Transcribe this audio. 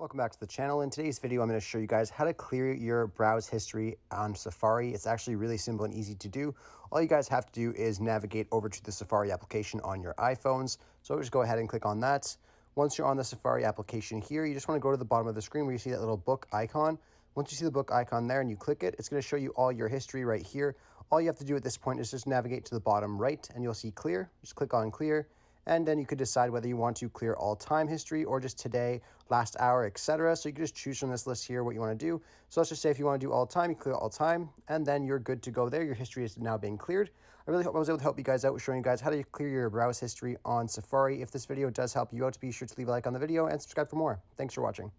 Welcome back to the channel. In today's video, I'm going to show you guys how to clear your browse history on Safari. It's actually really simple and easy to do. All you guys have to do is navigate over to the Safari application on your iPhones. So just go ahead and click on that. Once you're on the Safari application here, you just want to go to the bottom of the screen where you see that little book icon. Once you see the book icon there and you click it, it's going to show you all your history right here. All you have to do at this point is just navigate to the bottom right and you'll see clear. Just click on clear. And then you could decide whether you want to clear all time history or just today, last hour, etc. So you can just choose from this list here what you want to do. So let's just say if you want to do all time, you clear all time, and then you're good to go there. Your history is now being cleared. I really hope I was able to help you guys out with showing you guys how to clear your browse history on Safari. If this video does help you out, be sure to leave a like on the video and subscribe for more. Thanks for watching.